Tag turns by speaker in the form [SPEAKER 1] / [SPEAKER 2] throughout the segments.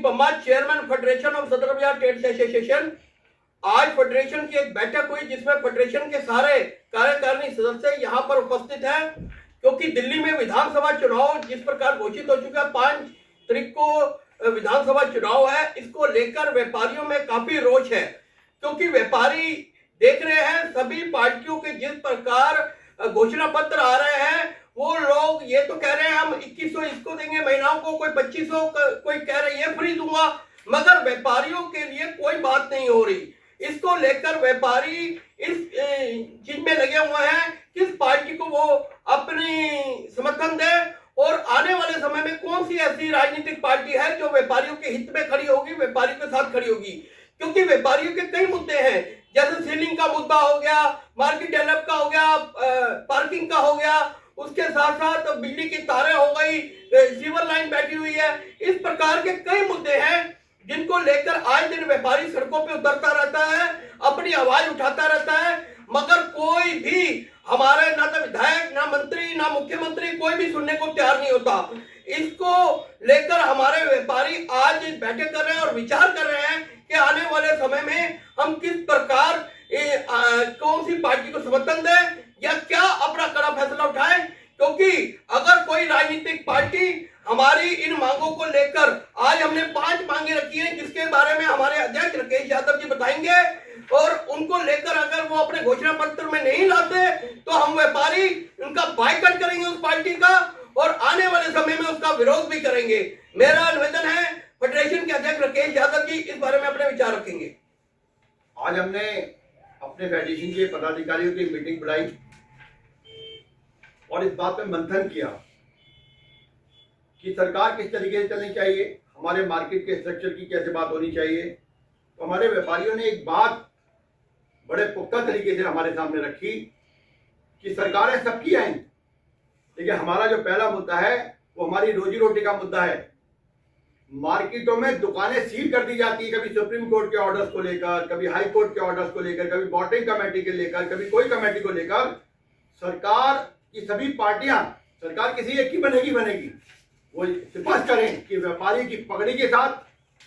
[SPEAKER 1] Pamma, chairman federation of सदर बाजार trade association. आज फेडरेशन की एक बैठक हुई जिसमें फेडरेशन के सारे कार्यकारिणी सदस्य यहाँ पर उपस्थित हैं, क्योंकि दिल्ली में विधानसभा चुनाव जिस प्रकार घोषित हो चुका है, 5 तारीख को विधानसभा चुनाव है, इसको लेकर व्यापारियों में काफी रोष है। क्योंकि व्यापारी देख रहे हैं सभी पार्टियों के जिस प्रकार घोषणा पत्र आ रहे हैं, वो लोग ये तो कह रहे हैं हम 2100 इसको देंगे महिलाओं को, कोई 2500, कोई कह रहे हैं ये फ्री दूंगा, मगर व्यापारियों के लिए कोई बात नहीं हो रही। इसको लेकर व्यापारी इस चीज में लगे हुए हैं किस पार्टी को वो अपनी समर्थन दे, और आने वाले समय में कौन सी ऐसी राजनीतिक पार्टी है जो व्यापारियों के हित में खड़ी होगी, व्यापारियों के साथ खड़ी होगी। क्योंकि व्यापारियों के कई मुद्दे हैं, जैसे सीलिंग का मुद्दा हो गया, मार्केट डेवलप का हो गया, पार्किंग का हो गया, उसके साथ साथ बिजली की तारें हो गई, सीवर लाइन बैठी हुई है। इस प्रकार के कई मुद्दे हैं जिनको लेकर आए दिन व्यापारी सड़कों पे उतरता रहता है, अपनी आवाज उठाता रहता है, मगर कोई भी हमारे ना तो विधायक, ना मंत्री, ना मुख्यमंत्री कोई भी सुनने को तैयार नहीं होता। इसको लेकर हमारे व्यापारी आज बैठक कर रहे हैं और विचार कर रहे हैं कि आने वाले समय में हम किस प्रकार कौन सी पार्टी को समर्थन दें या क्या अपना कड़ा फैसला उठाएं। क्योंकि अगर कोई राजनीतिक पार्टी हमारी इन मांगों को लेकर, आज हमने 5 मांगे रखी हैं जिसके बारे में हमारे अध्यक्ष राकेश यादव जी बताएंगे, और उनको लेकर अगर वो अपने घोषणा पत्र में नहीं लाते तो हम व्यापारी उनका बायकॉट करेंगे उस पार्टी का, और आने वाले समय में उसका विरोध भी करेंगे। मेरा निवेदन है, फेडरेशन के अध्यक्ष राकेश यादव जी इस बारे में अपने विचार रखेंगे।
[SPEAKER 2] आज हमने अपने फेडरेशन के पदाधिकारियों की मीटिंग बुलाई और इस बात पे मंथन किया कि सरकार किस तरीके से चलनी चाहिए, हमारे मार्केट के स्ट्रक्चर की कैसे बात होनी चाहिए। तो हमारे व्यापारियों ने एक बात बड़े पुख्ता तरीके से हमारे सामने रखी कि सरकारें सबकी आएंगी, लेकिन हमारा जो पहला मुद्दा है वो हमारी रोजी रोटी का मुद्दा है। मार्केटों में दुकानें सील कर दी जाती है, कभी सुप्रीम कोर्ट के ऑर्डर्स को लेकर, कभी हाई कोर्ट के ऑर्डर्स को लेकर, कभी बॉर्डिंग कमेटी के लेकर, कभी कोई कमेटी को लेकर। सरकार की सभी पार्टियां, सरकार किसी एक की बनेगी, वो स्पष्ट करें कि व्यापारी की पगड़ी के साथ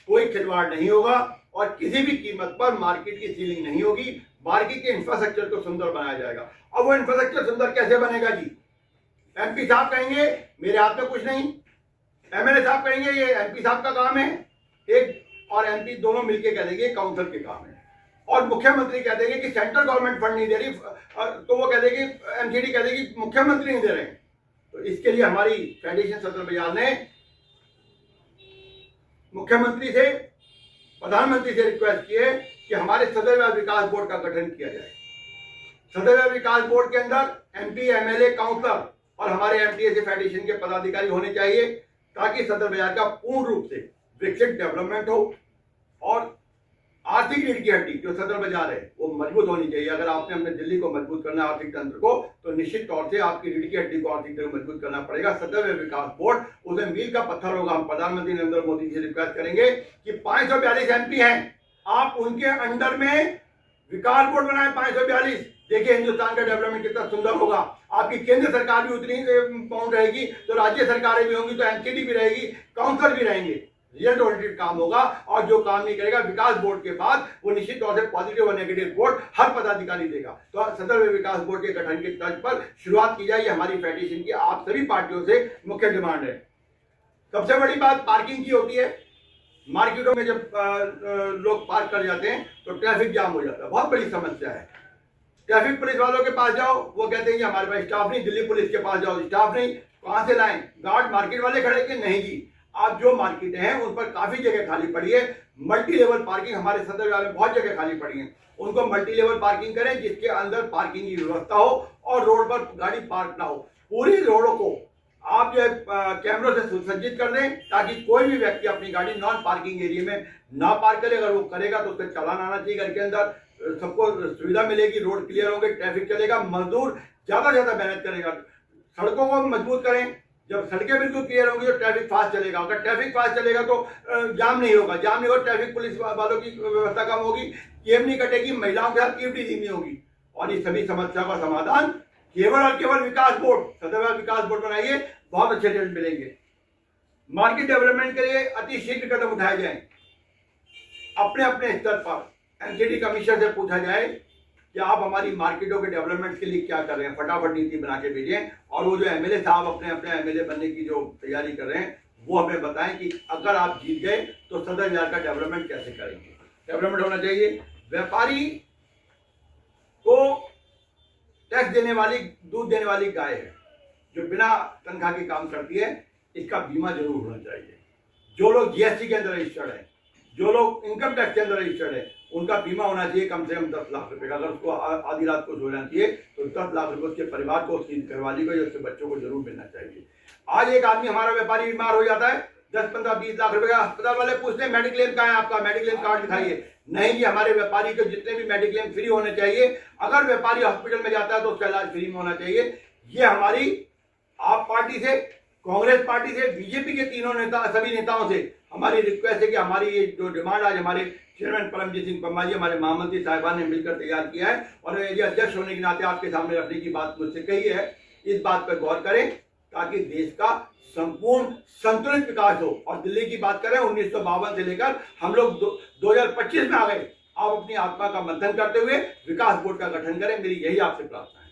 [SPEAKER 2] कोई खिलवाड़ नहीं होगा और किसी भी कीमत पर मार्केट की सीलिंग नहीं होगी। मार्केट के इंफ्रास्ट्रक्चर को सुंदर बनाया जाएगा। अब वो इंफ्रास्ट्रक्चर सुंदर कैसे बनेगा जी? एमपी साहब कहेंगे मेरे हाथ में कुछ नहीं, एमएलए साहब कहेंगे ये एमपी साहब का काम है, एक और एमपी दोनों मिलकर कह देंगे काउंसिल के काम है, और मुख्यमंत्री कह देंगे कि सेंट्रल गवर्नमेंट फंड नहीं दे रही, तो वो कह देगी, एमसीडी कह देगी मुख्यमंत्री नहीं दे रहे। तो इसके लिए हमारी फेडरेशन सदर बाजार ने मुख्यमंत्री से, प्रधानमंत्री से रिक्वेस्ट की है कि हमारे सदर बाजार विकास बोर्ड का गठन किया जाए। सदर बाजार विकास बोर्ड के अंदर एमपी, एमएलए, काउंसलर और हमारे एमटीए से फेडरेशन के पदाधिकारी होने चाहिए, ताकि सदर बाजार का पूर्ण रूप से विकसित डेवलपमेंट हो और आर्थिक रीढ़ की हड्डी जो सदर बाजार है वो मजबूत होनी चाहिए। अगर आपने अपने दिल्ली को मजबूत करना है, आर्थिक तंत्र को, तो निश्चित तौर से आपकी रीढ़ की हड्डी को आर्थिक तंत्र मजबूत करना पड़ेगा। सदर विकास बोर्ड उसमें मील का पत्थर होगा। हम प्रधानमंत्री नरेंद्र मोदी जी से रिक्वेस्ट करेंगे कि 542 एमपी हैं, आप उनके अंडर में विकास बोर्ड बनाए 542। देखिए हिंदुस्तान का डेवलपमेंट कितना सुंदर होगा। आपकी केंद्र सरकार भी उतनी पाउंड रहेगी, तो राज्य सरकारें भी होंगी, तो एमसीडी भी रहेगी, काउंसिल भी रहेंगे। रिजल्ट ओरिएंटेड काम होगा, और जो काम नहीं करेगा विकास बोर्ड के बाद वो निश्चित तौर से पॉजिटिव और नेगेटिव वोट हर पदाधिकारी देगा। तो सदर विकास बोर्ड के गठन के तर्ज पर शुरुआत की जाए, ये हमारी फेडरेशन की आप सभी पार्टियों से मुख्य डिमांड है। सबसे बड़ी बात पार्किंग की होती है। मार्केटों में जब लोग पार्क कर जाते हैं तो ट्रैफिक जाम हो जाता है, बहुत बड़ी समस्या है। ट्रैफिक पुलिस वालों के पास जाओ, वो कहते हैं कि हमारे पास स्टाफ नहीं। दिल्ली पुलिस के पास जाओ, स्टाफ नहीं, कहां से लाएं? गार्ड मार्केट वाले खड़े कि नहीं जी। आप जो मार्केटें हैं उन पर काफी जगह खाली पड़ी है। मल्टी लेवल पार्किंग हमारे सदर बाजार में बहुत जगह खाली पड़ी है, उनको मल्टी लेवल पार्किंग करें जिसके अंदर पार्किंग की व्यवस्था हो और रोड पर गाड़ी पार्क ना हो। पूरी रोडों को आप जो कैमरों से सुसज्जित कर दें, ताकि कोई भी व्यक्ति अपनी गाड़ी नॉन पार्किंग एरिया में ना पार्क करे। अगर वो करेगा तो उसका चालान आना चाहिए। घर के अंदर सबको सुविधा मिलेगी, रोड क्लियर होंगे, ट्रैफिक चलेगा, मजदूर ज्यादा से ज्यादा मेहनत करेगा। सड़कों को मजबूत करें, जब सड़कें बिल्कुल क्लियर होंगी तो ट्रैफिक फास्ट चलेगा। अगर ट्रैफिक फास्ट चलेगा तो जाम नहीं होगा, जाम नहीं होगा, ट्रैफिक पुलिस वालों की व्यवस्था कम होगी, केब नहीं कटेगी, महिलाओं के साथ ईवटी धीमी होगी। और इस सभी समस्या का समाधान केवल और केवल विकास बोर्ड, सदर विकास बोर्ड बनाइए, बहुत अच्छे रिजल्ट मिलेंगे। मार्केट डेवलपमेंट के लिए अति शीघ्र कदम उठाए जाएं। अपने अपने स्तर पर एनसीडी कमीशन से पूछा जाए कि आप हमारी मार्केटों के डेवलपमेंट के लिए क्या कर रहे हैं, फटाफट नीति बना के भेजें। और वो जो एमएलए साहब अपने अपने एमएलए बनने की जो तैयारी कर रहे हैं वो हमें बताएं कि अगर आप जीत गए तो सदर बाजार का डेवलपमेंट कैसे करेंगे। डेवलपमेंट होना चाहिए। व्यापारी को टैक्स देने वाली, दूध देने वाली गाय है जो बिना तनख्वाह के काम करती है, इसका बीमा जरूर होना चाहिए। जो लोग जीएसटी के अंदर रजिस्टर्ड है, जो लोग इनकम टैक्स के अंदर रजिस्टर्ड है, उनका बीमा होना चाहिए कम से कम 10 लाख रुपए का। अगर उसको आधी रात को सो जाती है तो 10 लाख रुपए उसके परिवार को, उसकी घरवाली को या उसके बच्चों को जरूर मिलना चाहिए। आज एक आदमी हमारा व्यापारी बीमार हो जाता है, 10, 15, 20 लाख रुपए का, अस्पताल वाले पूछते हैं मेडिक्लेम कहाँ है आपका, मेडिक्लेम कार्ड दिखाइए। नहीं जी, हमारे व्यापारी को जितने भी मेडिक्लेम फ्री होने चाहिए। अगर व्यापारी हॉस्पिटल में जाता है तो उसका इलाज फ्री में होना चाहिए। ये हमारी आप पार्टी से, कांग्रेस पार्टी से, बीजेपी के तीनों नेता, सभी नेताओं से हमारी रिक्वेस्ट है कि हमारी ये जो डिमांड आज हमारे चेयरमैन परमजीत सिंह पम्मा जी, हमारे महामंत्री साहिबान ने मिलकर तैयार किया है और ये अध्यक्ष होने के नाते आपके सामने रखने की बात मुझसे कही है, इस बात पर गौर करें ताकि देश का संपूर्ण संतुलित विकास हो। और दिल्ली की बात करें, 1952 से लेकर हम लोग 2025 में आ गए। आप अपनी आत्मा का मंथन करते हुए विकास बोर्ड का गठन करें, मेरी यही आपसे प्रार्थना है।